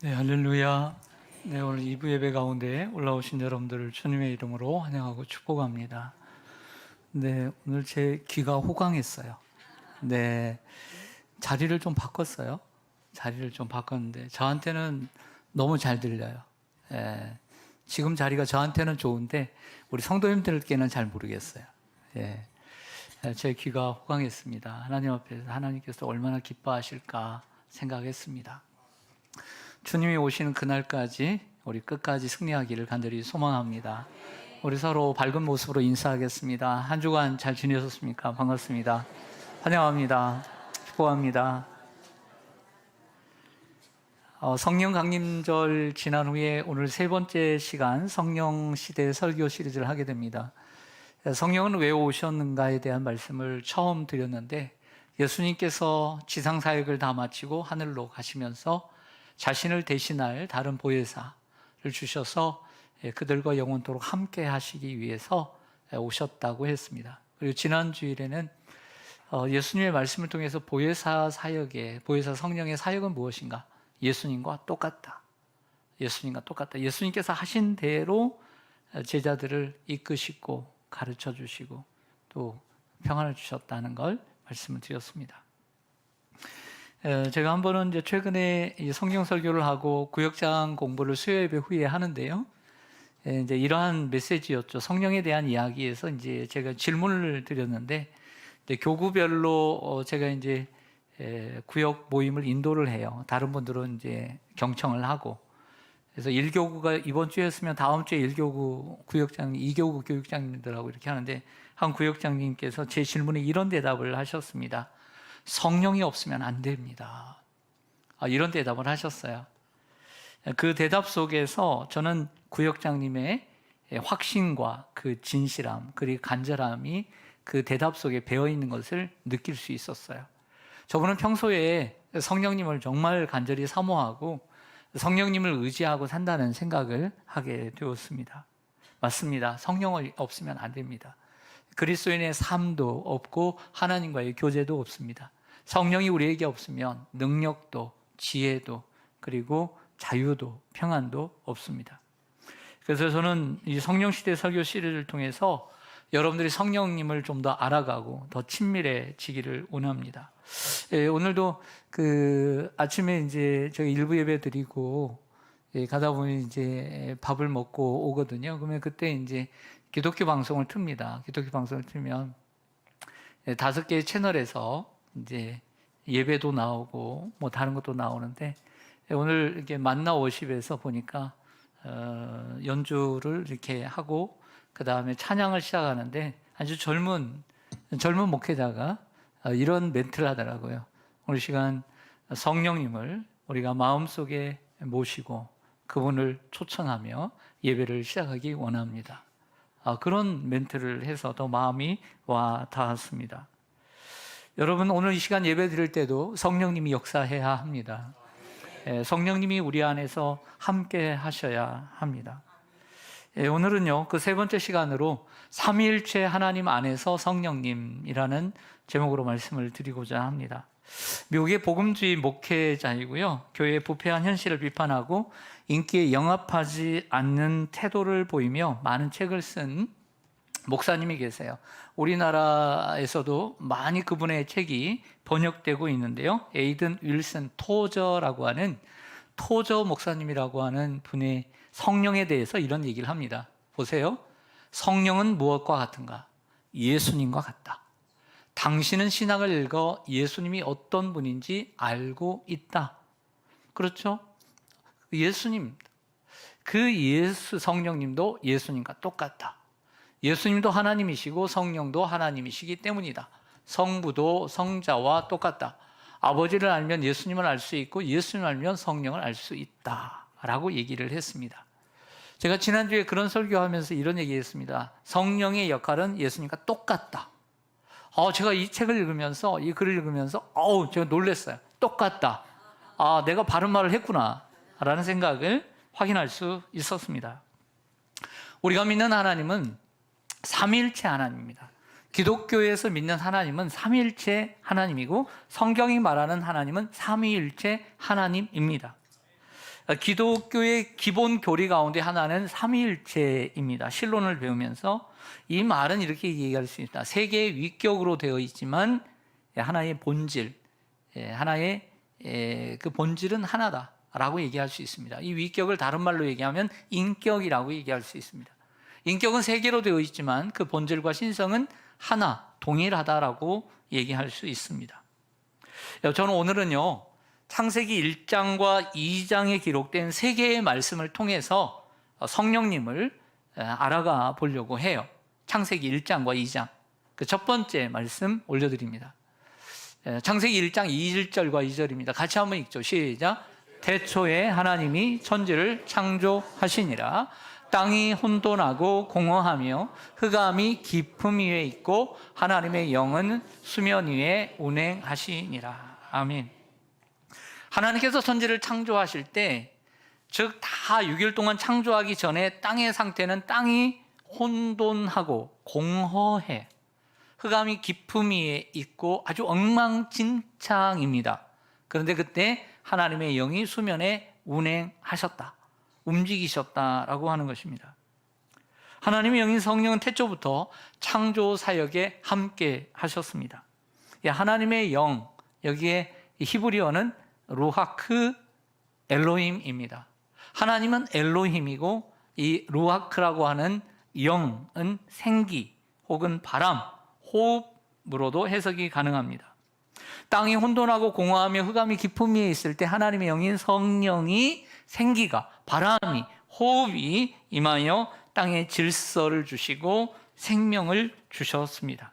네, 할렐루야. 네, 오늘 2부 예배 가운데 올라오신 여러분들을 주님의 이름으로 환영하고 축복합니다. 네, 오늘 제 귀가 호강했어요. 네, 자리를 좀 바꿨어요. 자리를 좀 바꿨는데 저한테는 너무 잘 들려요. 예, 지금 자리가 저한테는 좋은데 우리 성도님들께는 잘 모르겠어요. 예, 제 귀가 호강했습니다. 하나님 앞에서 하나님께서 얼마나 기뻐하실까 생각했습니다. 주님이 오시는 그날까지 우리 끝까지 승리하기를 간절히 소망합니다. 우리 서로 밝은 모습으로 인사하겠습니다. 한 주간 잘 지내셨습니까? 반갑습니다. 환영합니다. 축복합니다. 성령 강림절 지난 후에 오늘 세 번째 시간 성령 시대 설교 시리즈를 하게 됩니다. 성령은 왜 오셨는가에 대한 말씀을 처음 드렸는데 예수님께서 지상 사역을 다 마치고 하늘로 가시면서 자신을 대신할 다른 보혜사를 주셔서 그들과 영원토록 함께 하시기 위해서 오셨다고 했습니다. 그리고 지난 주일에는 예수님의 말씀을 통해서 보혜사 성령의 사역은 무엇인가? 예수님과 똑같다. 예수님과 똑같다. 예수님께서 하신 대로 제자들을 이끄시고 가르쳐 주시고 또 평안을 주셨다는 걸 말씀을 드렸습니다. 제가 한 번은 이제 최근에 성경 설교를 하고 구역장 공부를 수요 예배 후에 하는데요. 이제 이러한 메시지였죠. 성령에 대한 이야기에서 이제 제가 질문을 드렸는데 이제 교구별로 제가 이제 구역 모임을 인도를 해요. 다른 분들은 이제 경청을 하고. 그래서 1교구가 이번 주였으면 다음 주에 1교구 구역장, 2교구 교육장님들하고 이렇게 하는데 한 구역장님께서 제 질문에 이런 대답을 하셨습니다. 성령이 없으면 안 됩니다. 이런 대답을 하셨어요. 그 대답 속에서 저는 구역장님의 확신과 그 진실함, 그리고 간절함이 그 대답 속에 배어 있는 것을 느낄 수 있었어요. 저분은 평소에 성령님을 정말 간절히 사모하고 성령님을 의지하고 산다는 생각을 하게 되었습니다. 맞습니다. 성령이 없으면 안 됩니다. 그리스도인의 삶도 없고 하나님과의 교제도 없습니다. 성령이 우리에게 없으면 능력도 지혜도 그리고 자유도 평안도 없습니다. 그래서 저는 이 성령시대 설교 시리즈를 통해서 여러분들이 성령님을 좀 더 알아가고 더 친밀해지기를 원합니다. 오늘도 아침에 이제 저희 일부 예배 드리고 가다 보면 이제 밥을 먹고 오거든요. 그러면 그때 이제 기독교 방송을 틉니다. 기독교 방송을 틀면 5개의 채널에서 이제 예배도 나오고 뭐 다른 것도 나오는데 오늘 이렇게 만나 워십에서 보니까 연주를 이렇게 하고 그 다음에 찬양을 시작하는데 아주 젊은 목회자가 이런 멘트를 하더라고요. 오늘 시간 성령님을 우리가 마음속에 모시고 그분을 초청하며 예배를 시작하기 원합니다. 그런 멘트를 해서 더 마음이 와 닿았습니다. 여러분 오늘 이 시간 예배 드릴 때도 성령님이 역사해야 합니다. 성령님이 우리 안에서 함께 하셔야 합니다. 오늘은요 그 세 번째 시간으로 삼위일체 하나님 안에서 성령님이라는 제목으로 말씀을 드리고자 합니다. 미국의 복음주의 목회자이고요, 교회의 부패한 현실을 비판하고 인기에 영합하지 않는 태도를 보이며 많은 책을 쓴 목사님이 계세요. 우리나라에서도 많이 그분의 책이 번역되고 있는데요, 에이든 윌슨 토저라고 하는 토저 목사님이라고 하는 분의 성령에 대해서 이런 얘기를 합니다. 보세요. 성령은 무엇과 같은가? 예수님과 같다. 당신은 신학을 읽어 예수님이 어떤 분인지 알고 있다. 그렇죠? 예수님, 그 예수 성령님도 예수님과 똑같다. 예수님도 하나님이시고 성령도 하나님이시기 때문이다. 성부도 성자와 똑같다. 아버지를 알면 예수님을 알 수 있고 예수님을 알면 성령을 알 수 있다 라고 얘기를 했습니다. 제가 지난주에 그런 설교하면서 이런 얘기했습니다. 성령의 역할은 예수님과 똑같다. 제가 이 책을 읽으면서, 이 글을 읽으면서 제가 놀랐어요. 똑같다. 내가 바른 말을 했구나 라는 생각을 확인할 수 있었습니다. 우리가 믿는 하나님은 삼위일체 하나님입니다. 기독교에서 믿는 하나님은 삼위일체 하나님이고 성경이 말하는 하나님은 삼위일체 하나님입니다. 기독교의 기본 교리 가운데 하나는 삼위일체입니다. 신론을 배우면서 이 말은 이렇게 얘기할 수 있다. 세 개의 위격으로 되어 있지만 하나의 본질, 하나의 그 본질은 하나다라고 얘기할 수 있습니다. 이 위격을 다른 말로 얘기하면 인격이라고 얘기할 수 있습니다. 인격은 세 개로 되어 있지만 그 본질과 신성은 하나, 동일하다라고 얘기할 수 있습니다. 저는 오늘은요, 창세기 1장과 2장에 기록된 세 개의 말씀을 통해서 성령님을 알아가 보려고 해요. 창세기 1장과 2장. 그 첫 번째 말씀 올려드립니다. 창세기 1장 1절과 2절입니다. 같이 한번 읽죠. 시작. 태초에 하나님이 천지를 창조하시니라. 땅이 혼돈하고 공허하며 흑암이 깊음 위에 있고 하나님의 영은 수면 위에 운행하시니라. 아멘. 하나님께서 천지를 창조하실 때, 즉 다 6일 동안 창조하기 전에 땅의 상태는 땅이 혼돈하고 공허해, 흑암이 깊음 위에 있고 아주 엉망진창입니다. 그런데 그때 하나님의 영이 수면에 운행하셨다, 움직이셨다라고 하는 것입니다. 하나님의 영인 성령은 태초부터 창조 사역에 함께 하셨습니다. 하나님의 영, 여기에 히브리어는 루하크 엘로힘입니다. 하나님은 엘로힘이고 이 루하크라고 하는 영은 생기 혹은 바람, 호흡으로도 해석이 가능합니다. 땅이 혼돈하고 공허하며 흑암이 깊음 위에 있을 때 하나님의 영인 성령이 생기가, 바람이, 호흡이 임하여 땅에 질서를 주시고 생명을 주셨습니다.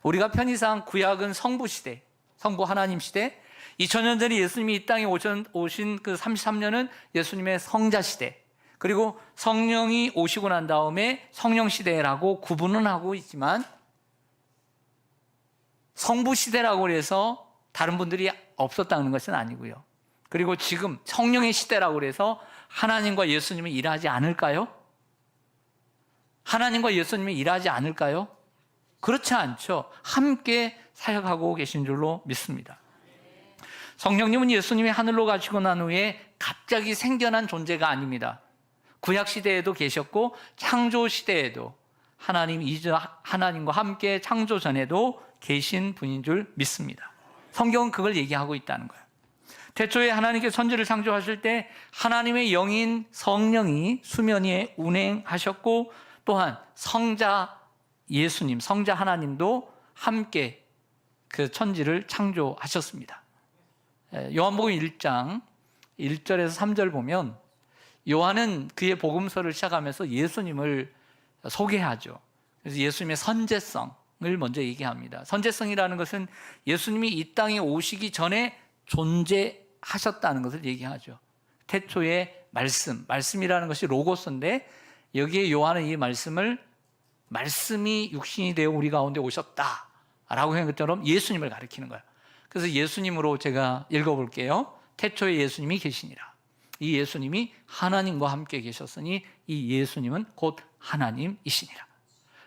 우리가 편의상 구약은 성부 시대, 성부 하나님 시대, 2000년 전에 예수님이 이 땅에 오신 그 33년은 예수님의 성자 시대, 그리고 성령이 오시고 난 다음에 성령 시대라고 구분은 하고 있지만, 성부 시대라고 해서 다른 분들이 없었다는 것은 아니고요. 그리고 지금 성령의 시대라고 해서 하나님과 예수님이 일하지 않을까요? 하나님과 예수님이 일하지 않을까요? 그렇지 않죠. 함께 사역하고 계신 줄로 믿습니다. 성령님은 예수님이 하늘로 가시고 난 후에 갑자기 생겨난 존재가 아닙니다. 구약 시대에도 계셨고 창조 시대에도 하나님과 함께 창조 전에도 계신 분인 줄 믿습니다. 성경은 그걸 얘기하고 있다는 거예요. 태초에 하나님께서 천지를 창조하실 때 하나님의 영인 성령이 수면 위에 운행하셨고, 또한 성자 예수님, 성자 하나님도 함께 그 천지를 창조하셨습니다. 요한복음 1장 1절에서 3절 보면 요한은 그의 복음서를 시작하면서 예수님을 소개하죠. 그래서 예수님의 선제성을 먼저 얘기합니다. 선제성이라는 것은 예수님이 이 땅에 오시기 전에 존재하셨다는 것을 얘기하죠. 태초의 말씀이라는 것이 로고스인데, 여기에 요한은 이 말씀이 육신이 되어 우리 가운데 오셨다라고 한 것처럼 예수님을 가리키는 거예요. 그래서 예수님으로 제가 읽어볼게요. 태초에 예수님이 계시니라. 이 예수님이 하나님과 함께 계셨으니 이 예수님은 곧 하나님이시니라.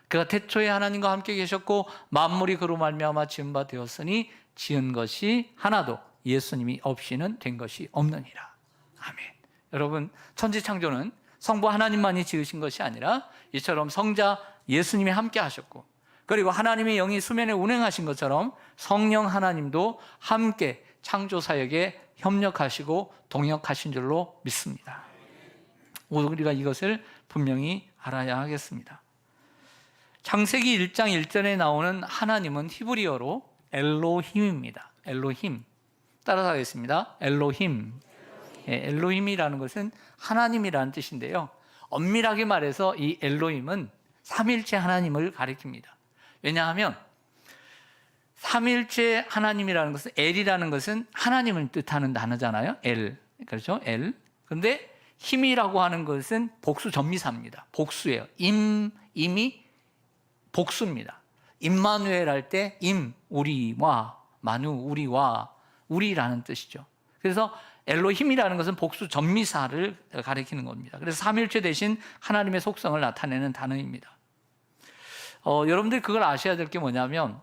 그가 태초에 하나님과 함께 계셨고 만물이 그로 말미암아 지은 바 되었으니 지은 것이 하나도 예수님이 없이는 된 것이 없느니라. 아멘. 여러분, 천지 창조는 성부 하나님만이 지으신 것이 아니라 이처럼 성자 예수님이 함께 하셨고, 그리고 하나님의 영이 수면에 운행하신 것처럼 성령 하나님도 함께 창조 사역에 협력하시고 동역하신 줄로 믿습니다. 우리가 이것을 분명히 알아야 하겠습니다. 창세기 1장 1절에 나오는 하나님은 히브리어로 엘로힘입니다. 엘로힘. 따라서 하겠습니다. 엘로힘. 엘로힘이라는 것은 하나님이라는 뜻인데요, 엄밀하게 말해서 이 엘로힘은 삼일체 하나님을 가리킵니다. 왜냐하면 삼일체 하나님이라는 것은, 엘이라는 것은 하나님을 뜻하는 단어잖아요. 엘, 그렇죠? 엘. 그런데 힘이라고 하는 것은 복수 전미사입니다. 복수예요. 임이 복수입니다. 임마누엘 할 때 우리와, 마누, 우리와, 우리라는 뜻이죠. 그래서 엘로힘이라는 것은 복수 전미사를 가리키는 겁니다. 그래서 삼일체 대신 하나님의 속성을 나타내는 단어입니다. 여러분들이 그걸 아셔야 될 게 뭐냐면,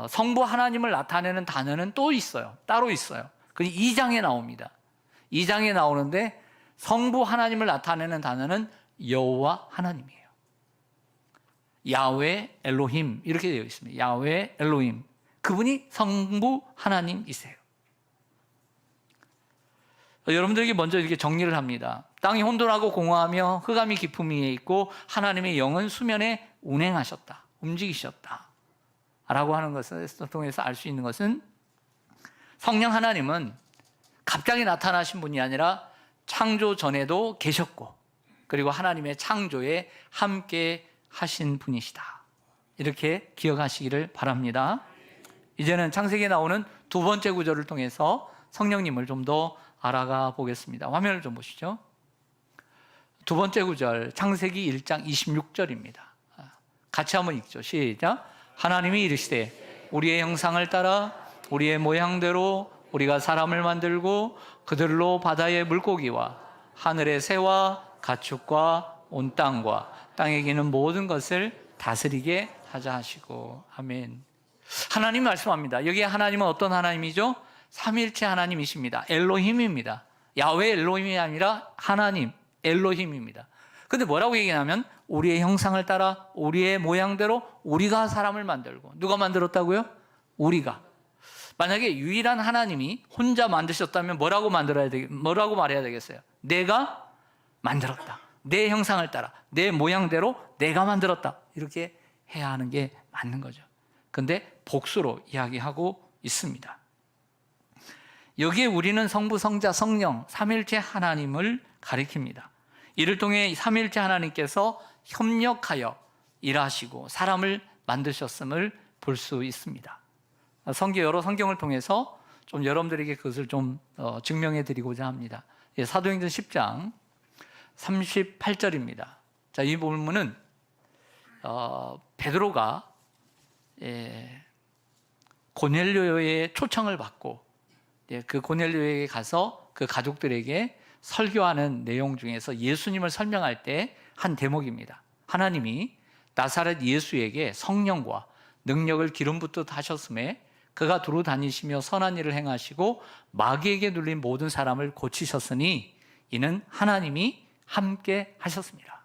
성부 하나님을 나타내는 단어는 또 있어요. 따로 있어요. 그게 2장에 나옵니다. 2장에 나오는데 성부 하나님을 나타내는 단어는 여호와 하나님이에요. 야훼 엘로힘 이렇게 되어 있습니다. 야훼 엘로힘, 그분이 성부 하나님이세요. 여러분들에게 먼저 이렇게 정리를 합니다. 땅이 혼돈하고 공허하며 흑암이 깊음 위에 있고 하나님의 영은 수면에 운행하셨다, 움직이셨다 라고 하는 것을 통해서 알 수 있는 것은, 성령 하나님은 갑자기 나타나신 분이 아니라 창조 전에도 계셨고, 그리고 하나님의 창조에 함께 하신 분이시다, 이렇게 기억하시기를 바랍니다. 이제는 창세기에 나오는 두 번째 구절을 통해서 성령님을 좀 더 알아가 보겠습니다. 화면을 좀 보시죠. 두 번째 구절, 창세기 1장 26절입니다. 같이 한번 읽죠. 시작. 하나님이 이르시되 우리의 형상을 따라 우리의 모양대로 우리가 사람을 만들고 그들로 바다의 물고기와 하늘의 새와 가축과 온 땅과 땅에 기는 모든 것을 다스리게 하자 하시고. 아멘. 하나님 말씀합니다. 여기에 하나님은 어떤 하나님이죠? 삼위일체 하나님이십니다. 엘로힘입니다. 야훼 엘로힘이 아니라 하나님 엘로힘입니다. 근데 뭐라고 얘기하냐면 우리의 형상을 따라 우리의 모양대로 우리가 사람을 만들고. 누가 만들었다고요? 우리가. 만약에 유일한 하나님이 혼자 만드셨다면 뭐라고 말해야 되겠어요? 내가 만들었다, 내 형상을 따라 내 모양대로 내가 만들었다, 이렇게 해야 하는 게 맞는 거죠. 근데 복수로 이야기하고 있습니다. 여기에 우리는 성부, 성자, 성령 삼위일체 하나님을 가리킵니다. 이를 통해 삼위일체 하나님께서 협력하여 일하시고 사람을 만드셨음을 볼 수 있습니다. 여러 성경을 통해서 좀 여러분들에게 그것을 좀 증명해 드리고자 합니다. 사도행전 10장 38절입니다. 자, 이 본문은 베드로가 고넬료의 초청을 받고 그 고넬료에게 가서 그 가족들에게 설교하는 내용 중에서 예수님을 설명할 때 한 대목입니다. 하나님이 나사렛 예수에게 성령과 능력을 기름 붓듯 하셨음에 그가 두루 다니시며 선한 일을 행하시고 마귀에게 눌린 모든 사람을 고치셨으니 이는 하나님이 함께 하셨습니다.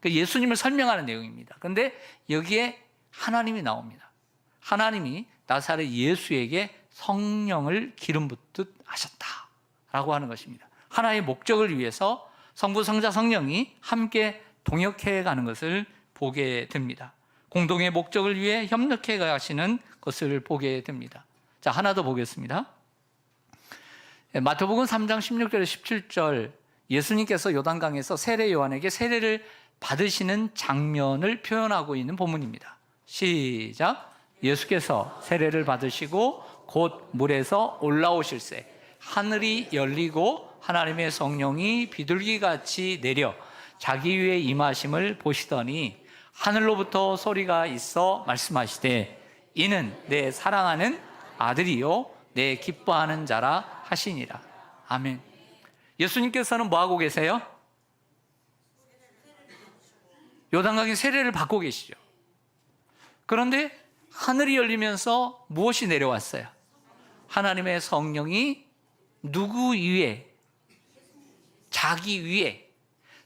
예수님을 설명하는 내용입니다. 그런데 여기에 하나님이 나옵니다. 하나님이 나사렛 예수에게 성령을 기름 붓듯 하셨다라고 하는 것입니다. 하나의 목적을 위해서 성부, 성자, 성령이 함께 동역해 가는 것을 보게 됩니다. 공동의 목적을 위해 협력해 가시는 것을 보게 됩니다. 자, 하나 더 보겠습니다. 마태복음 3장 16절에 17절, 예수님께서 요단강에서 세례 요한에게 세례를 받으시는 장면을 표현하고 있는 본문입니다. 시작. 예수께서 세례를 받으시고 곧 물에서 올라오실새 하늘이 열리고 하나님의 성령이 비둘기같이 내려 자기 위에 임하심을 보시더니 하늘로부터 소리가 있어 말씀하시되 이는 내 사랑하는 아들이요 내 기뻐하는 자라 하시니라. 아멘. 예수님께서는 뭐 하고 계세요? 요단강에 세례를 받고 계시죠. 그런데 하늘이 열리면서 무엇이 내려왔어요? 하나님의 성령이 누구 위에? 자기 위에.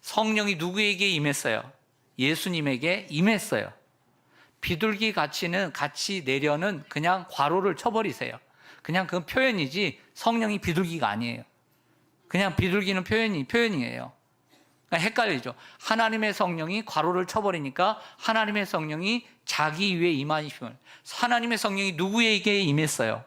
성령이 누구에게 임했어요? 예수님에게 임했어요. 비둘기 같이 내려는 그냥 괄호를 쳐버리세요. 그냥 그 표현이지 성령이 비둘기가 아니에요. 그냥 비둘기는 표현이에요. 그러니까 헷갈리죠. 하나님의 성령이 괄호를 쳐버리니까 하나님의 성령이 자기 위에 임하심을. 하나님의 성령이 누구에게 임했어요?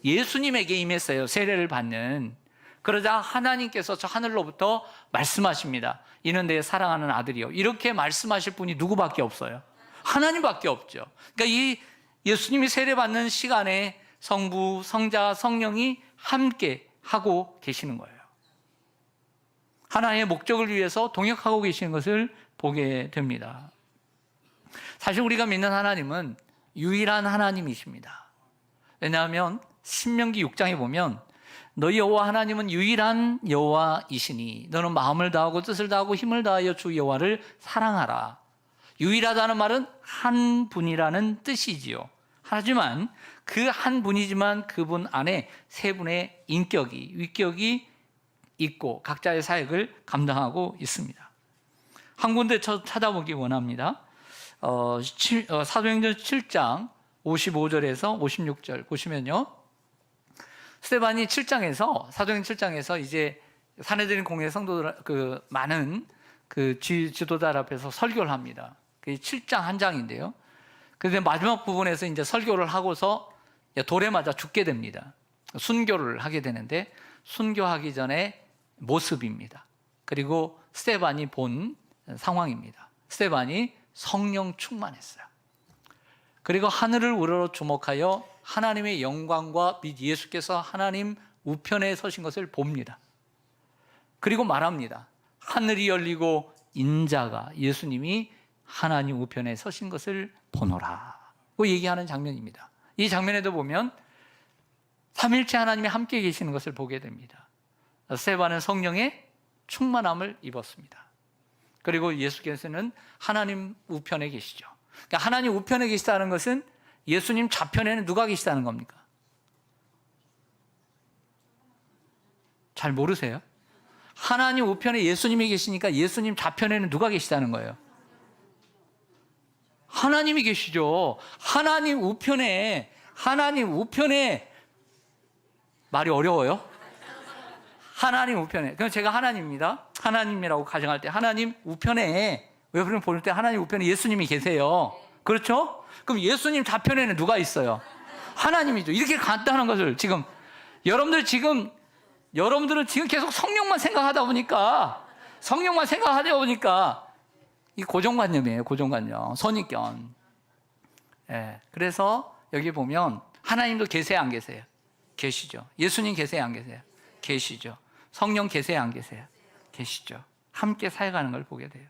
예수님에게 임했어요. 세례를 받는. 그러자 하나님께서 저 하늘로부터 말씀하십니다. 이는 내 사랑하는 아들이요. 이렇게 말씀하실 분이 누구밖에 없어요? 하나님밖에 없죠. 그러니까 이 예수님이 세례받는 시간에 성부, 성자, 성령이 함께 하고 계시는 거예요. 하나님의 목적을 위해서 동역하고 계시는 것을 보게 됩니다. 사실 우리가 믿는 하나님은 유일한 하나님이십니다. 왜냐하면 신명기 6장에 보면 너희 여호와 하나님은 유일한 여호와이시니 너는 마음을 다하고 뜻을 다하고 힘을 다하여 주 여호와를 사랑하라. 유일하다는 말은 한 분이라는 뜻이지요. 하지만 그 한 분이지만 그분 안에 세 분의 인격이, 위격이 있고 각자의 사역을 감당하고 있습니다. 한 군데 찾아보기 원합니다. 사도행전 7장 55절에서 56절 보시면요, 스데반이 사도행전 7장에서 이제 사내들인 공회 성도들, 많은 지도자들 앞에서 설교를 합니다. 그 7장 한 장인데요. 그런데 마지막 부분에서 이제 설교를 하고서 돌에 맞아 죽게 됩니다. 순교를 하게 되는데, 순교하기 전에 모습입니다. 그리고 스데반이 본 상황입니다. 스데반이 성령 충만했어요. 그리고 하늘을 우러러 주목하여 하나님의 영광과 및 예수께서 하나님 우편에 서신 것을 봅니다. 그리고 말합니다. 하늘이 열리고 인자가, 예수님이 하나님 우편에 서신 것을 보노라 고 얘기하는 장면입니다. 이 장면에도 보면 삼일체 하나님이 함께 계시는 것을 보게 됩니다. 스데반은 성령의 충만함을 입었습니다. 그리고 예수께서는 하나님 우편에 계시죠. 그러니까 하나님 우편에 계시다는 것은 예수님 좌편에는 누가 계시다는 겁니까? 잘 모르세요? 하나님 우편에 예수님이 계시니까 예수님 좌편에는 누가 계시다는 거예요? 하나님이 계시죠. 하나님 우편에 말이 어려워요? 하나님 우편에. 그럼 제가 하나님입니다. 하나님이라고 가정할 때 하나님 우편에, 왜 그러면 볼 때 하나님 우편에 예수님이 계세요. 그렇죠? 그럼 예수님 좌편에는 누가 있어요? 하나님이죠. 이렇게 간단한 것을 지금 여러분들은 지금 계속 성령만 생각하다 보니까 이 고정관념이에요. 고정관념, 선입견. 그래서 여기 보면 하나님도 계세요, 안 계세요? 계시죠. 예수님 계세요, 안 계세요? 계시죠. 성령 계세요, 안 계세요? 계시죠. 함께 사역하는 걸 보게 돼요.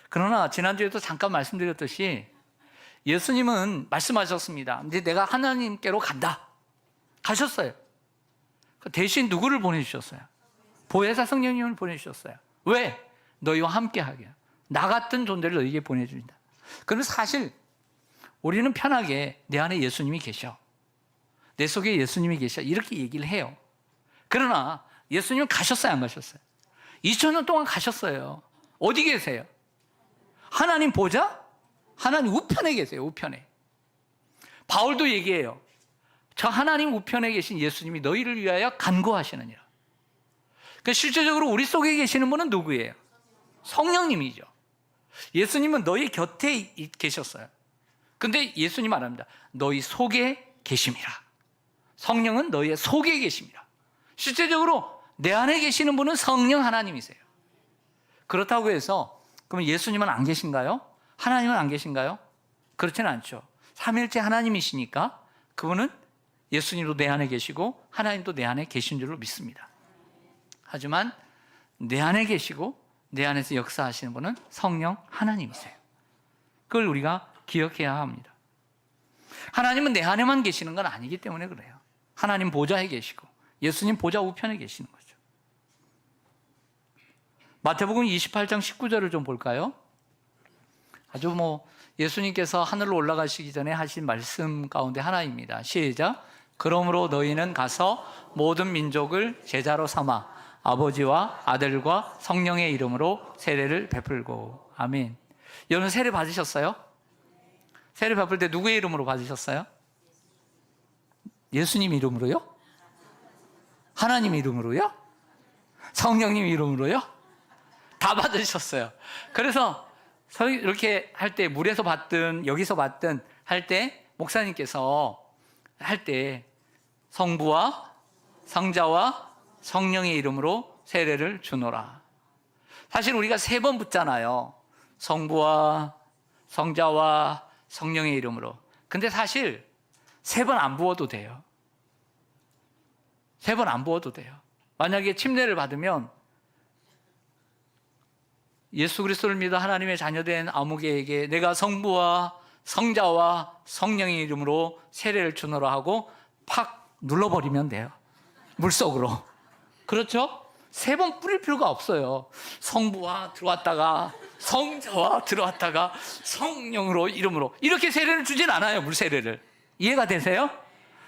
그러나 지난주에도 잠깐 말씀드렸듯이 예수님은 말씀하셨습니다. 이제 내가 하나님께로 간다. 가셨어요. 대신 누구를 보내주셨어요? 보혜사 성령님을 보내주셨어요. 왜? 너희와 함께하게. 나 같은 존재를 너희에게 보내준다. 그런데 사실 우리는 편하게 내 안에 예수님이 계셔, 내 속에 예수님이 계셔, 이렇게 얘기를 해요. 그러나 예수님은 가셨어요, 안 가셨어요? 2000년 동안 가셨어요. 어디 계세요? 하나님 보좌? 하나님 우편에 계세요. 우편에. 바울도 얘기해요. 저 하나님 우편에 계신 예수님이 너희를 위하여 간구하시느니라. 그러니까 실제적으로 우리 속에 계시는 분은 누구예요? 성령님이죠. 예수님은 너희 곁에 계셨어요. 근데 예수님 말합니다. 너희 속에 계심이라. 성령은 너희의 속에 계심이라. 실제적으로 내 안에 계시는 분은 성령 하나님이세요. 그렇다고 해서 그럼 예수님은 안 계신가요? 하나님은 안 계신가요? 그렇지는 않죠. 삼일째 하나님이시니까 그분은 예수님도 내 안에 계시고 하나님도 내 안에 계신 줄로 믿습니다. 하지만 내 안에 계시고 내 안에서 역사하시는 분은 성령 하나님이세요. 그걸 우리가 기억해야 합니다. 하나님은 내 안에만 계시는 건 아니기 때문에 그래요. 하나님 보좌에 계시고 예수님 보좌 우편에 계시는 거죠. 마태복음 28장 19절을 좀 볼까요? 아주 예수님께서 하늘로 올라가시기 전에 하신 말씀 가운데 하나입니다. 시작. 그러므로 너희는 가서 모든 민족을 제자로 삼아 아버지와 아들과 성령의 이름으로 세례를 베풀고. 아멘. 여러분 세례 받으셨어요? 세례 베풀 때 누구의 이름으로 받으셨어요? 예수님 이름으로요? 하나님 이름으로요? 성령님 이름으로요? 다 받으셨어요. 그래서 이렇게 할 때 물에서 받든 여기서 받든 할 때 목사님께서 할 때 성부와 성자와 성령의 이름으로 세례를 주노라. 사실 우리가 3번 붙잖아요. 성부와 성자와 성령의 이름으로. 근데 사실 3번 안 부어도 돼요. 3번 안 부어도 돼요. 만약에 침례를 받으면 예수 그리스도를 믿어 하나님의 자녀된 아무개에게 내가 성부와 성자와 성령의 이름으로 세례를 주노라 하고 팍 눌러버리면 돼요. 물속으로. 그렇죠? 3번 뿌릴 필요가 없어요. 성부와 들어왔다가 성자와 들어왔다가 성령으로 이름으로 이렇게 세례를 주진 않아요. 물세례를. 이해가 되세요?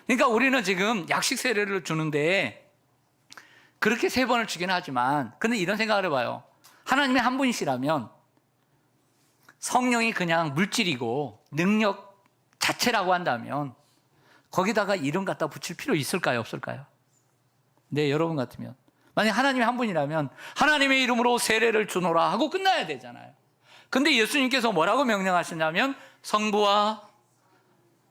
그러니까 우리는 지금 약식 세례를 주는데 그렇게 3번을 주긴 하지만, 근데 이런 생각을 해봐요. 하나님이 한 분이시라면 성령이 그냥 물질이고 능력 자체라고 한다면 거기다가 이름 갖다 붙일 필요 있을까요? 없을까요? 네, 여러분 같으면. 만약 하나님이 한 분이라면 하나님의 이름으로 세례를 주노라 하고 끝나야 되잖아요. 근데 예수님께서 뭐라고 명령하시냐면 성부와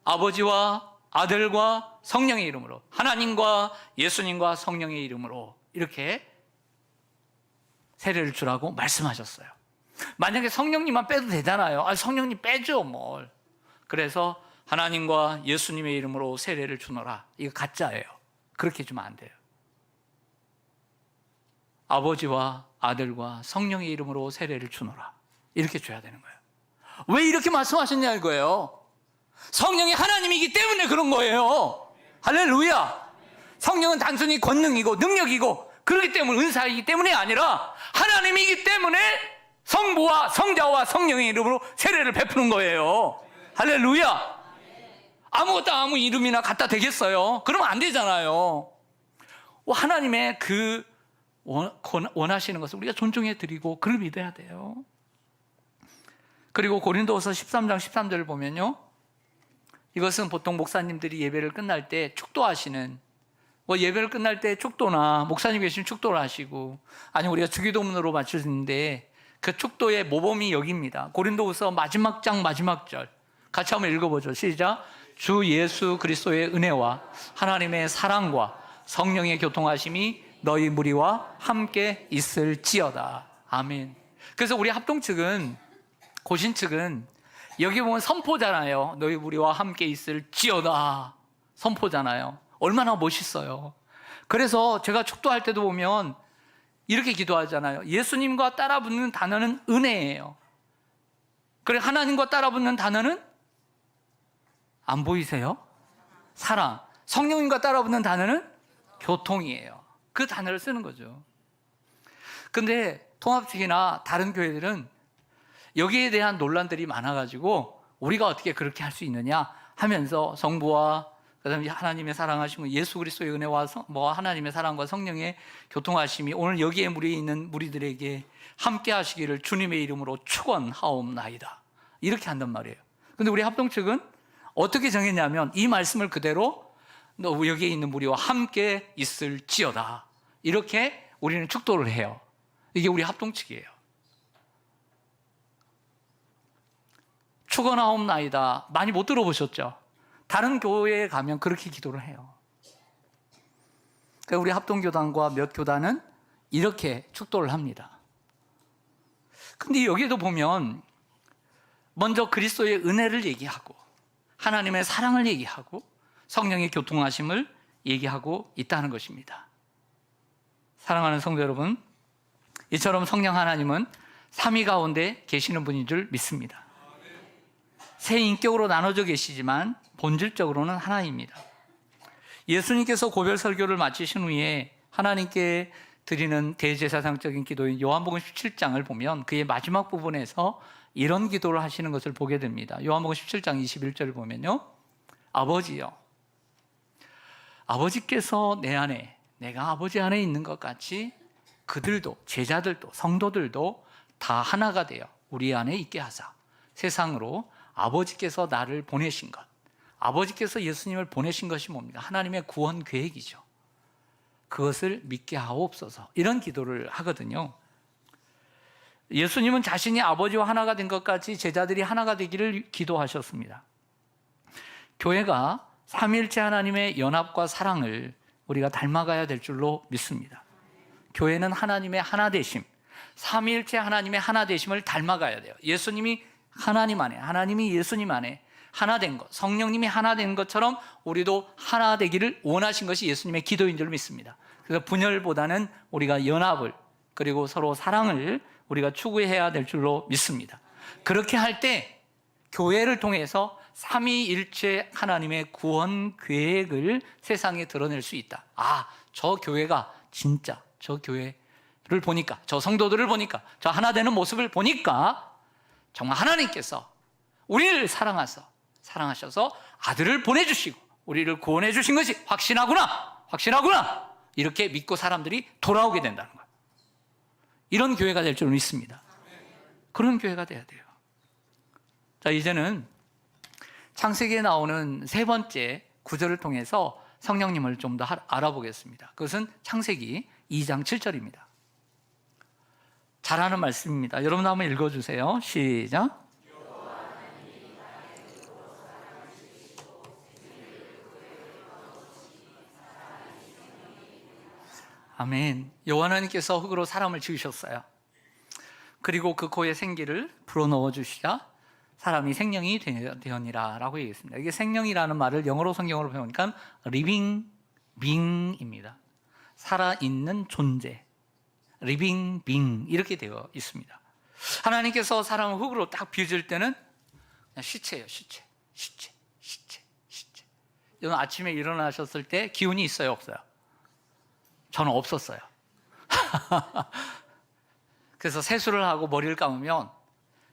아버지와 아들과 성령의 이름으로, 하나님과 예수님과 성령의 이름으로 이렇게 세례를 주라고 말씀하셨어요. 만약에 성령님만 빼도 되잖아요. 성령님 빼죠 뭘. 그래서 하나님과 예수님의 이름으로 세례를 주노라. 이거 가짜예요. 그렇게 주면 안 돼요. 아버지와 아들과 성령의 이름으로 세례를 주노라. 이렇게 줘야 되는 거예요. 왜 이렇게 말씀하셨냐 이거예요. 성령이 하나님이기 때문에 그런 거예요. 할렐루야. 성령은 단순히 권능이고 능력이고 그렇기 때문에 은사이기 때문에 아니라 하나님이기 때문에 성부와 성자와 성령의 이름으로 세례를 베푸는 거예요. 할렐루야. 아무것도 아무 이름이나 갖다 대겠어요? 그러면 안 되잖아요. 하나님의 그 원하시는 것을 우리가 존중해 드리고 그걸 믿어야 돼요. 그리고 고린도후서 13장 13절을 보면요, 이것은 보통 목사님들이 예배를 끝날 때 축도하시는, 예배를 끝날 때 축도나 목사님 계시면 축도를 하시고, 아니면 우리가 주기도문으로 맞추는데 그 축도의 모범이 여기입니다. 고린도후서 마지막 장 마지막 절 같이 한번 읽어보죠. 시작. 주 예수 그리스도의 은혜와 하나님의 사랑과 성령의 교통하심이 너희 무리와 함께 있을지어다. 아멘. 그래서 우리 합동 측은, 고신 측은 여기 보면 선포잖아요. 너희 무리와 함께 있을지어다. 선포잖아요. 얼마나 멋있어요. 그래서 제가 축도할 때도 보면 이렇게 기도하잖아요. 예수님과 따라붙는 단어는 은혜예요. 그리고 하나님과 따라붙는 단어는 안 보이세요? 사랑. 성령님과 따라붙는 단어는 교통이에요. 그 단어를 쓰는 거죠. 근데 통합측이나 다른 교회들은 여기에 대한 논란들이 많아가지고 우리가 어떻게 그렇게 할 수 있느냐 하면서 성부와 그다음에 하나님의 사랑하심과 예수 그리스도의 은혜와 하나님의 사랑과 성령의 교통하심이 오늘 여기에 있는 무리들에게 함께 하시기를 주님의 이름으로 축원하옵나이다. 이렇게 한단 말이에요. 근데 우리 합동 측은 어떻게 정했냐면 이 말씀을 그대로 여기에 있는 무리와 함께 있을지어다. 이렇게 우리는 축도를 해요. 이게 우리 합동 측이에요. 축원하옵나이다. 많이 못 들어보셨죠? 다른 교회에 가면 그렇게 기도를 해요. 그러니까 우리 합동교단과 몇 교단은 이렇게 축도를 합니다. 근데 여기에도 보면 먼저 그리스도의 은혜를 얘기하고 하나님의 사랑을 얘기하고 성령의 교통하심을 얘기하고 있다는 것입니다. 사랑하는 성도 여러분, 이처럼 성령 하나님은 삼위 가운데 계시는 분인 줄 믿습니다. 세 인격으로 나눠져 계시지만 본질적으로는 하나입니다. 예수님께서 고별 설교를 마치신 후에 하나님께 드리는 대제사장적인 기도인 요한복음 17장을 보면 그의 마지막 부분에서 이런 기도를 하시는 것을 보게 됩니다. 요한복음 17장 21절을 보면요, 아버지요, 아버지께서 내 안에, 내가 아버지 안에 있는 것 같이 그들도, 제자들도, 성도들도 다 하나가 되어 우리 안에 있게 하사 세상으로 아버지께서 나를 보내신 것, 아버지께서 예수님을 보내신 것이 뭡니까? 하나님의 구원 계획이죠. 그것을 믿게 하옵소서. 이런 기도를 하거든요. 예수님은 자신이 아버지와 하나가 된 것 같이 제자들이 하나가 되기를 기도하셨습니다. 교회가 삼위일체 하나님의 연합과 사랑을 우리가 닮아가야 될 줄로 믿습니다. 교회는 하나님의 하나되심, 삼위일체 하나님의 하나되심을 닮아가야 돼요. 예수님이 하나님 안에, 하나님이 예수님 안에 하나 된 것, 성령님이 하나 된 것처럼 우리도 하나 되기를 원하신 것이 예수님의 기도인 줄 믿습니다. 그래서 분열보다는 우리가 연합을, 그리고 서로 사랑을 우리가 추구해야 될 줄로 믿습니다. 그렇게 할 때 교회를 통해서 삼위일체 하나님의 구원 계획을 세상에 드러낼 수 있다. 저 교회가 진짜, 저 교회를 보니까, 저 성도들을 보니까, 저 하나 되는 모습을 보니까 정말 하나님께서 우리를 사랑하셔서 아들을 보내주시고 우리를 구원해 주신 것이 확신하구나. 이렇게 믿고 사람들이 돌아오게 된다는 거예요. 이런 교회가 될 줄 믿습니다. 그런 교회가 돼야 돼요. 자, 이제는 창세기에 나오는 세 번째 구절을 통해서 성령님을 좀 더 알아보겠습니다. 그것은 창세기 2장 7절입니다. 잘하는 말씀입니다. 여러분 한번 읽어주세요. 시작. 아멘. 여호와 하나님께서 흙으로 사람을 지으셨어요. 그리고 그 코에 생기를 불어넣어 주시자 사람이 생명이 되었니라 라고 얘기했습니다. 이게 생명이라는 말을 영어로 성경으로 배우니까 living being입니다. 살아있는 존재, living being 이렇게 되어 있습니다. 하나님께서 사람을 흙으로 딱 빚을 때는 그냥 시체예요. 시체. 여러분 아침에 일어나셨을 때 기운이 있어요, 없어요? 저는 없었어요. 그래서 세수를 하고 머리를 감으면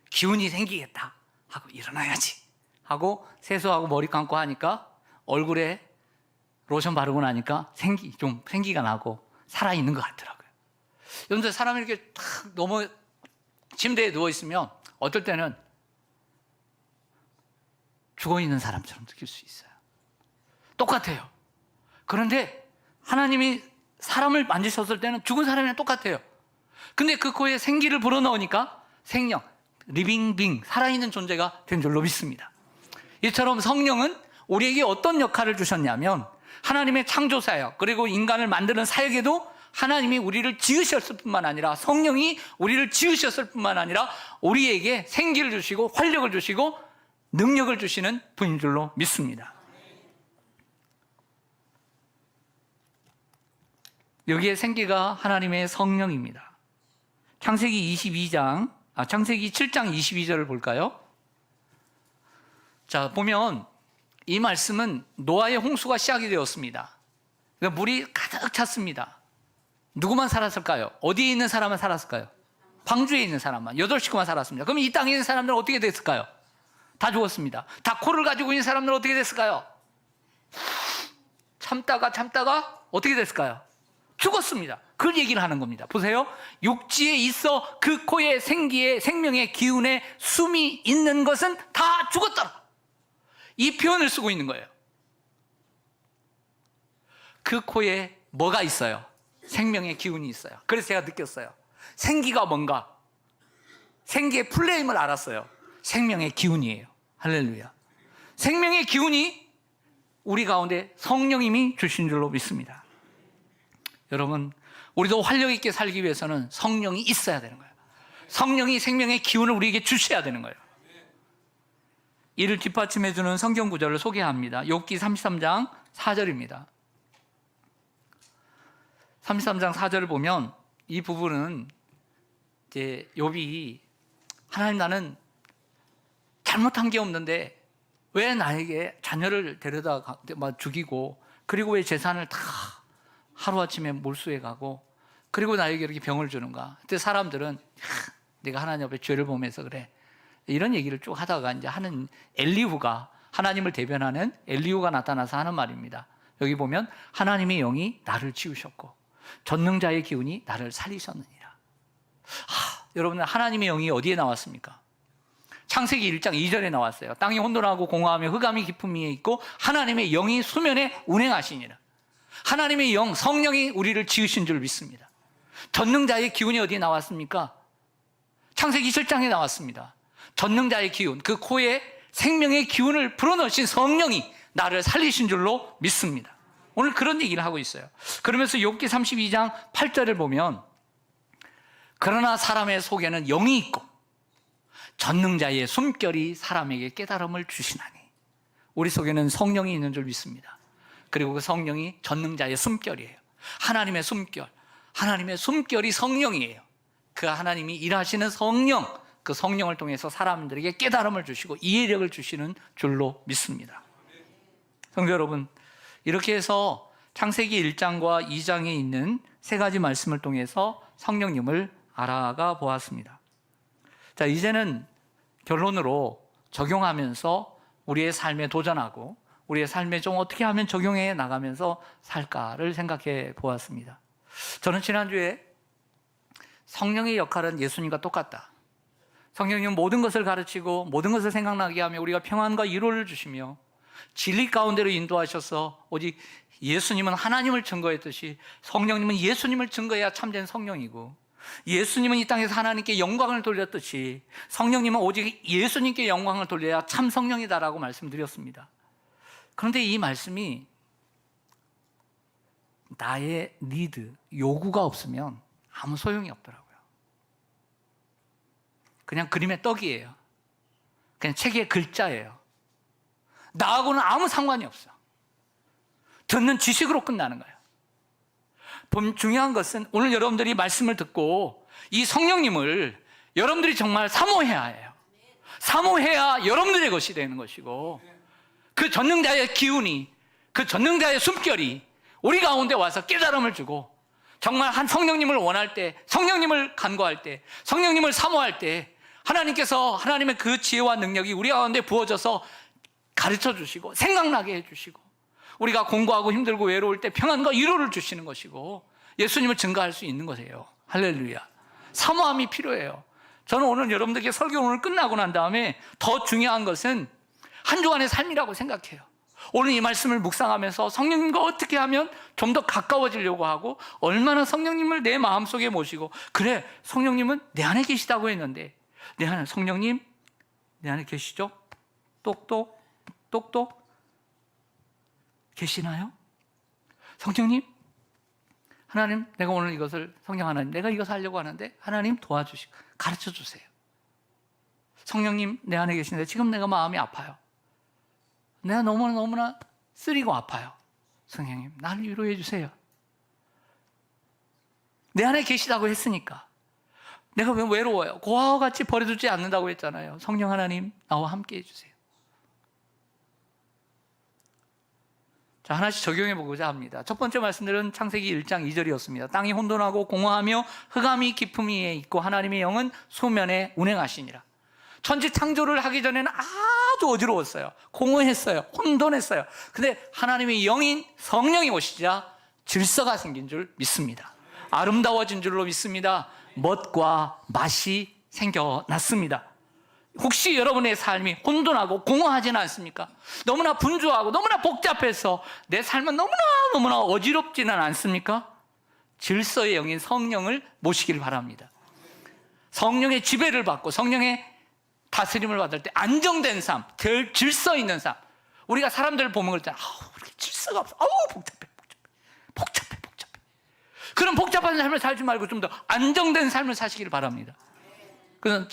기운이 생기겠다 하고 일어나야지 하고 세수하고 머리 감고 하니까 얼굴에 로션 바르고 나니까 생기가 나고 살아있는 것 같더라고요. 여러분들 사람이 이렇게 탁 너무 침대에 누워있으면 어떨 때는 죽어있는 사람처럼 느낄 수 있어요. 똑같아요. 그런데 하나님이 사람을 만지셨을 때는 죽은 사람이랑 똑같아요. 근데 그 코에 생기를 불어넣으니까 생명, 리빙 빙, 살아있는 존재가 된 줄로 믿습니다. 이처럼 성령은 우리에게 어떤 역할을 주셨냐면 하나님의 창조사역, 그리고 인간을 만드는 사역에도 하나님이 우리를 지으셨을 뿐만 아니라 성령이 우리를 지으셨을 뿐만 아니라 우리에게 생기를 주시고 활력을 주시고 능력을 주시는 분인 줄로 믿습니다. 여기에 생기가 하나님의 성령입니다. 창세기 7장 22절을 볼까요? 자, 보면 이 말씀은 노아의 홍수가 시작이 되었습니다. 그러니까 물이 가득 찼습니다. 누구만 살았을까요? 어디에 있는 사람만 살았을까요? 방주에 있는 사람만, 8식구만 살았습니다. 그럼 이 땅에 있는 사람들은 어떻게 됐을까요? 다 죽었습니다. 다 코를 가지고 있는 사람들은 어떻게 됐을까요? 참다가 어떻게 됐을까요? 죽었습니다. 그 얘기를 하는 겁니다. 보세요. 육지에 있어 그 코에 생명의 기운에 숨이 있는 것은 다 죽었더라. 이 표현을 쓰고 있는 거예요. 그 코에 뭐가 있어요? 생명의 기운이 있어요. 그래서 제가 느꼈어요. 생기가 뭔가? 생기의 플레임을 알았어요. 생명의 기운이에요. 할렐루야. 생명의 기운이 우리 가운데 성령님이 주신 줄로 믿습니다. 여러분, 우리도 활력 있게 살기 위해서는 성령이 있어야 되는 거예요. 성령이 생명의 기운을 우리에게 주셔야 되는 거예요. 이를 뒷받침해주는 성경 구절을 소개합니다. 욥기 33장 4절입니다. 33장 4절을 보면 이 부분은 이제 욥이 하나님, 나는 잘못한 게 없는데 왜 나에게 자녀를 데려다 죽이고, 그리고 왜 재산을 다 하루아침에 몰수해 가고, 그리고 나에게 이렇게 병을 주는가? 그때 사람들은 내가 하나님 앞에 죄를 보면서 그래, 이런 얘기를 쭉 하다가 이제 하는 엘리후가, 하나님을 대변하는 엘리후가 나타나서 하는 말입니다. 여기 보면 하나님의 영이 나를 지으셨고 전능자의 기운이 나를 살리셨느니라. 여러분, 하나님의 영이 어디에 나왔습니까? 창세기 1장 2절에 나왔어요. 땅이 혼돈하고 공허하며 흑암이 깊음 위에 있고 하나님의 영이 수면에 운행하시니라. 하나님의 영, 성령이 우리를 지으신 줄 믿습니다. 전능자의 기운이 어디에 나왔습니까? 창세기 7장에 나왔습니다. 전능자의 기운, 그 코에 생명의 기운을 불어넣으신 성령이 나를 살리신 줄로 믿습니다. 오늘 그런 얘기를 하고 있어요. 그러면서 욥기 32장 8절을 보면, 그러나 사람의 속에는 영이 있고 전능자의 숨결이 사람에게 깨달음을 주시나니. 우리 속에는 성령이 있는 줄 믿습니다. 그리고 그 성령이 전능자의 숨결이에요. 하나님의 숨결, 하나님의 숨결이 성령이에요. 그 하나님이 일하시는 성령, 그 성령을 통해서 사람들에게 깨달음을 주시고 이해력을 주시는 줄로 믿습니다. 성도 여러분, 이렇게 해서 창세기 1장과 2장에 있는 세 가지 말씀을 통해서 성령님을 알아가 보았습니다. 자, 이제는 결론으로 적용하면서 우리의 삶에 도전하고 우리의 삶에 좀 어떻게 하면 적용해 나가면서 살까를 생각해 보았습니다. 저는 지난주에 성령의 역할은 예수님과 똑같다. 성령님은 모든 것을 가르치고 모든 것을 생각나게 하며 우리가 평안과 위로를 주시며 진리 가운데로 인도하셔서 오직 예수님은 하나님을 증거했듯이 성령님은 예수님을 증거해야 참된 성령이고, 예수님은 이 땅에서 하나님께 영광을 돌렸듯이 성령님은 오직 예수님께 영광을 돌려야 참 성령이다라고 말씀드렸습니다. 그런데 이 말씀이 나의 니드, 요구가 없으면 아무 소용이 없더라고요. 그냥 그림의 떡이에요. 그냥 책의 글자예요. 나하고는 아무 상관이 없어. 듣는 지식으로 끝나는 거예요. 중요한 것은 오늘 여러분들이 말씀을 듣고 이 성령님을 여러분들이 정말 사모해야 해요. 사모해야 여러분들의 것이 되는 것이고, 그 전능자의 기운이, 그 전능자의 숨결이 우리 가운데 와서 깨달음을 주고, 정말 한 성령님을 원할 때, 성령님을 간구할 때, 성령님을 사모할 때 하나님께서 하나님의 그 지혜와 능력이 우리 가운데 부어져서 가르쳐 주시고 생각나게 해주시고, 우리가 공부하고 힘들고 외로울 때 평안과 위로를 주시는 것이고 예수님을 증거할 수 있는 것이에요. 할렐루야. 사모함이 필요해요. 저는 오늘 여러분들께 설교 오늘 끝나고 난 다음에 더 중요한 것은 한 주간의 삶이라고 생각해요. 오늘 이 말씀을 묵상하면서 성령님과 어떻게 하면 좀 더 가까워지려고 하고, 얼마나 성령님을 내 마음속에 모시고, 그래 성령님은 내 안에 계시다고 했는데, 내 안에 성령님 내 안에 계시죠? 똑똑 계시나요? 성령님, 하나님, 내가 오늘 이것을, 성령 하나님, 내가 이것을 하려고 하는데 하나님 도와주시고 가르쳐 주세요. 성령님 내 안에 계시는데 지금 내가 마음이 아파요. 내가 너무나 쓰리고 아파요. 성령님, 나를 위로해 주세요. 내 안에 계시다고 했으니까. 내가 왜 외로워요? 고아와 같이 버려두지 않는다고 했잖아요. 성령 하나님, 나와 함께 해주세요. 자, 하나씩 적용해 보고자 합니다. 첫 번째 말씀들은 창세기 1장 2절이었습니다. 땅이 혼돈하고 공허하며 흑암이 깊음 위에 있고 하나님의 영은 수면에 운행하시니라. 천지 창조를 하기 전에는 아주 어지러웠어요. 공허했어요. 혼돈했어요. 근데 하나님의 영인 성령이 오시자 질서가 생긴 줄 믿습니다. 아름다워진 줄로 믿습니다. 멋과 맛이 생겨났습니다. 혹시 여러분의 삶이 혼돈하고 공허하지는 않습니까? 너무나 분주하고 너무나 복잡해서 내 삶은 너무나 어지럽지는 않습니까? 질서의 영인 성령을 모시길 바랍니다. 성령의 지배를 받고 성령의 다스림을 받을 때 안정된 삶, 질서 있는 삶. 우리가 사람들을 보면 그러잖아요. 우리 질서가 없어. 복잡해. 그런 복잡한 삶을 살지 말고 좀 더 안정된 삶을 사시길 바랍니다. 그래서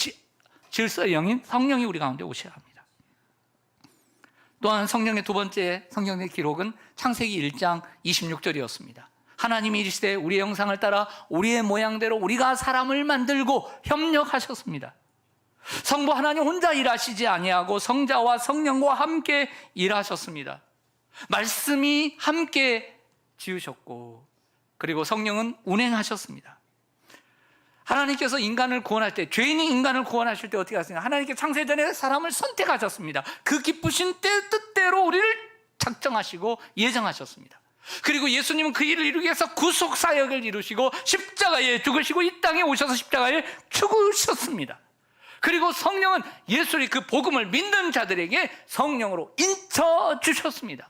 질서의 영인 성령이 우리 가운데 오셔야 합니다. 또한 성령의 두 번째 성령의 기록은 창세기 1장 26절이었습니다. 하나님이 이르시되 우리의 형상을 따라 우리의 모양대로 우리가 사람을 만들고 협력하셨습니다. 성부 하나님 혼자 일하시지 아니하고 성자와 성령과 함께 일하셨습니다. 말씀이 함께 지으셨고, 그리고 성령은 운행하셨습니다. 하나님께서 인간을 구원할 때, 죄인이 인간을 구원하실 때 어떻게 하셨습니까? 하나님께 창세전에 사람을 선택하셨습니다. 그 기쁘신 뜻대로 우리를 작정하시고 예정하셨습니다. 그리고 예수님은 그 일을 이루기 위해서 구속사역을 이루시고 십자가에 죽으시고 이 땅에 오셔서 십자가에 죽으셨습니다. 그리고 성령은 예수의 그 복음을 믿는 자들에게 성령으로 인쳐주셨습니다.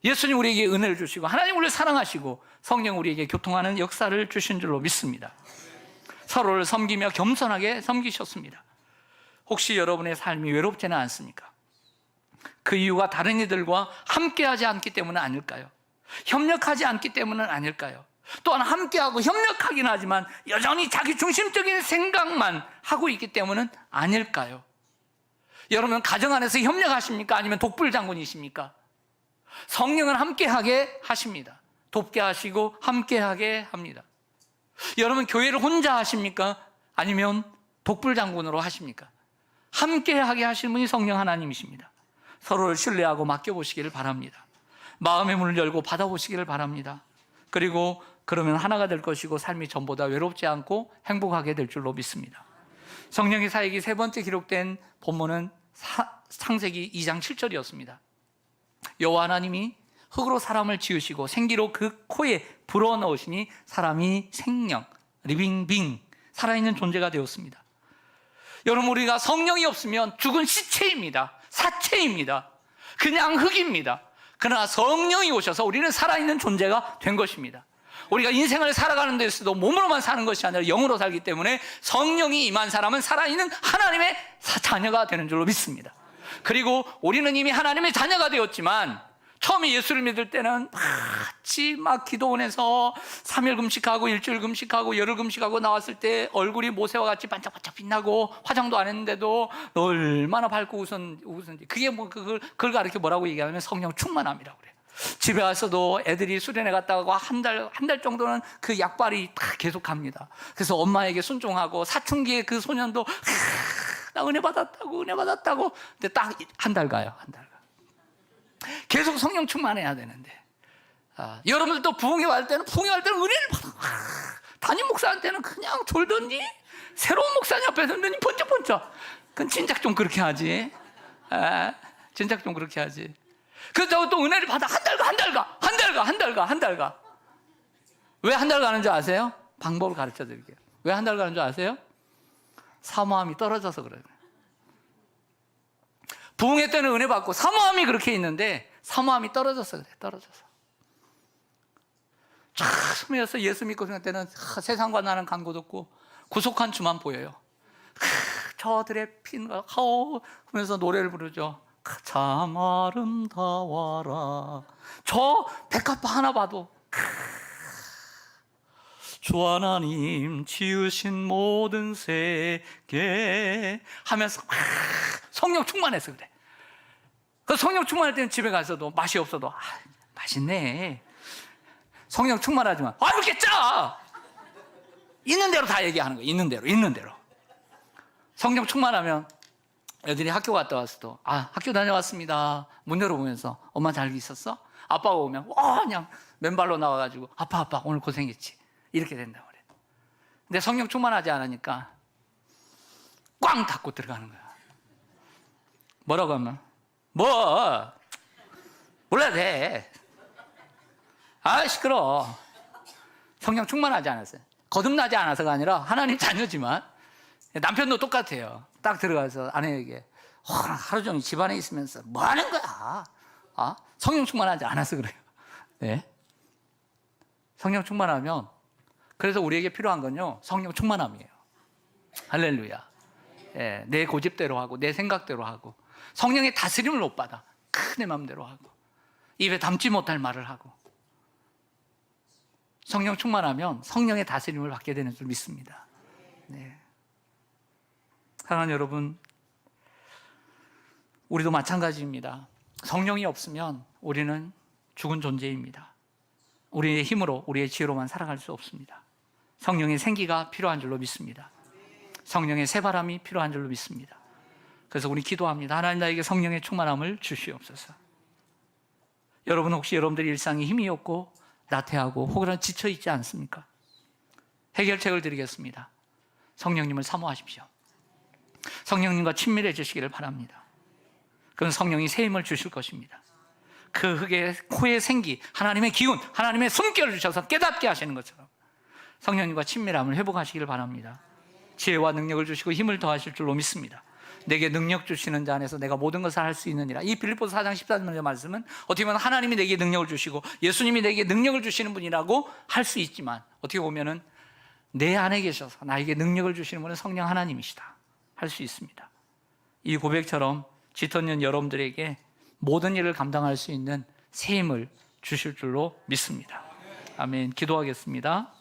예수님 우리에게 은혜를 주시고 하나님 우리를 사랑하시고 성령 우리에게 교통하는 역사를 주신 줄로 믿습니다. 서로를 섬기며 겸손하게 섬기셨습니다. 혹시 여러분의 삶이 외롭지는 않습니까? 그 이유가 다른 이들과 함께하지 않기 때문은 아닐까요? 협력하지 않기 때문은 아닐까요? 또한 함께하고 협력하긴 하지만 여전히 자기 중심적인 생각만 하고 있기 때문은 아닐까요? 여러분 가정 안에서 협력하십니까? 아니면 독불장군이십니까? 성령은 함께하게 하십니다. 돕게 하시고 함께하게 합니다. 여러분 교회를 혼자 하십니까? 아니면 독불장군으로 하십니까? 함께하게 하시는 분이 성령 하나님이십니다. 서로를 신뢰하고 맡겨보시기를 바랍니다. 마음의 문을 열고 받아보시기를 바랍니다. 그리고 그러면 하나가 될 것이고 삶이 전보다 외롭지 않고 행복하게 될 줄로 믿습니다. 성령의 사역이 세 번째 기록된 본문은 창세기 2장 7절이었습니다. 여호와 하나님이 흙으로 사람을 지으시고 생기로 그 코에 불어넣으시니 사람이 생명, 리빙 빙, 살아있는 존재가 되었습니다. 여러분, 우리가 성령이 없으면 죽은 시체입니다. 사체입니다. 그냥 흙입니다. 그러나 성령이 오셔서 우리는 살아있는 존재가 된 것입니다. 우리가 인생을 살아가는 데서도 몸으로만 사는 것이 아니라 영으로 살기 때문에 성령이 임한 사람은 살아있는 하나님의 자녀가 되는 줄로 믿습니다. 그리고 우리는 이미 하나님의 자녀가 되었지만 처음에 예수를 믿을 때는 같이 막 기도원에서 3일 금식하고 일주일 금식하고 열흘 금식하고 나왔을 때 얼굴이 모세와 같이 반짝반짝 빛나고 화장도 안 했는데도 얼마나 밝고 웃었는지, 그게 뭐 그걸 가르쳐 뭐라고 얘기하면 성령 충만함이라고 그래요. 집에 와서도 애들이 수련회 갔다 가고 한 달 정도는 그 약발이 다 계속 갑니다. 그래서 엄마에게 순종하고 사춘기에 그 소년도 나 은혜 받았다고. 근데 딱 한 달 가요. 한 달 가. 계속 성령 충만해야 되는데, 여러분들도 부흥회 갈 때는 은혜를 받아. 담임 목사한테는 그냥 졸더니 새로운 목사님 앞에서 눈이 번쩍번쩍. 그건 진작 좀 그렇게 하지. 진작 좀 그렇게 하지. 그렇다고 또 은혜를 받아. 한 달 가. 왜 한 달 가는 줄 아세요? 방법을 가르쳐 드릴게요. 왜 한 달 가는 줄 아세요? 사모함이 떨어져서 그래요. 부흥회 때는 은혜 받고 사모함이 그렇게 있는데 사모함이 떨어져서 그래. 떨어져서. 처음에서 예수 믿고 생각 때는 세상과 나는 간 곳 없고 구속한 주만 보여요. 저들의 피가 하면서 노래를 부르죠. 참 아름다워라. 저 백합화 하나 봐도 주 하나님 지으신 모든 세계 하면서 성령 충만해서 그래. 그 성령 충만할 때는 집에 가서도 맛이 없어도 맛있네. 성령 충만하지만 왜 이렇게 짜? 있는 대로 다 얘기하는 거예요. 있는 대로. 성령 충만하면 애들이 학교 갔다 왔어도 학교 다녀왔습니다. 문 열어보면서 엄마 잘 있었어? 아빠가 오면 그냥 맨발로 나와가지고 아빠 오늘 고생했지. 이렇게 된다고 그래. 근데 성령 충만하지 않으니까 꽝 닫고 들어가는 거야. 뭐라고 하면 몰라도 돼. 시끄러워. 성령 충만하지 않았어요. 거듭나지 않아서가 아니라 하나님 자녀지만 남편도 똑같아요. 딱 들어가서 아내에게 하루 종일 집안에 있으면서 뭐 하는 거야? 성령 충만하지 않아서 그래요. 네. 성령 충만하면, 그래서 우리에게 필요한 건요, 성령 충만함이에요. 할렐루야. 네. 내 고집대로 하고 내 생각대로 하고 성령의 다스림을 못 받아. 내 마음대로 하고 입에 담지 못할 말을 하고. 성령 충만하면 성령의 다스림을 받게 되는 줄 믿습니다. 네. 사랑하는 여러분, 우리도 마찬가지입니다. 성령이 없으면 우리는 죽은 존재입니다. 우리의 힘으로, 우리의 지혜로만 살아갈 수 없습니다. 성령의 생기가 필요한 줄로 믿습니다. 성령의 새바람이 필요한 줄로 믿습니다. 그래서 우리 기도합니다. 하나님, 나에게 성령의 충만함을 주시옵소서. 여러분, 혹시 여러분들의 일상이 힘이 없고 나태하고 혹은 지쳐있지 않습니까? 해결책을 드리겠습니다. 성령님을 사모하십시오. 성령님과 친밀해지시기를 바랍니다. 그럼 성령이 새 힘을 주실 것입니다. 그 흙의 코에 생기, 하나님의 기운, 하나님의 숨결을 주셔서 깨닫게 하시는 것처럼 성령님과 친밀함을 회복하시기를 바랍니다. 지혜와 능력을 주시고 힘을 더하실 줄로 믿습니다. 내게 능력 주시는 자 안에서 내가 모든 것을 할 수 있느니라. 이 빌립보서 4장 14절의 말씀은 어떻게 보면 하나님이 내게 능력을 주시고 예수님이 내게 능력을 주시는 분이라고 할 수 있지만, 어떻게 보면은 내 안에 계셔서 나에게 능력을 주시는 분은 성령 하나님이시다 할 수 있습니다. 이 고백처럼 짙은 여러분들에게 모든 일을 감당할 수 있는 새 힘을 주실 줄로 믿습니다. 아멘. 기도하겠습니다.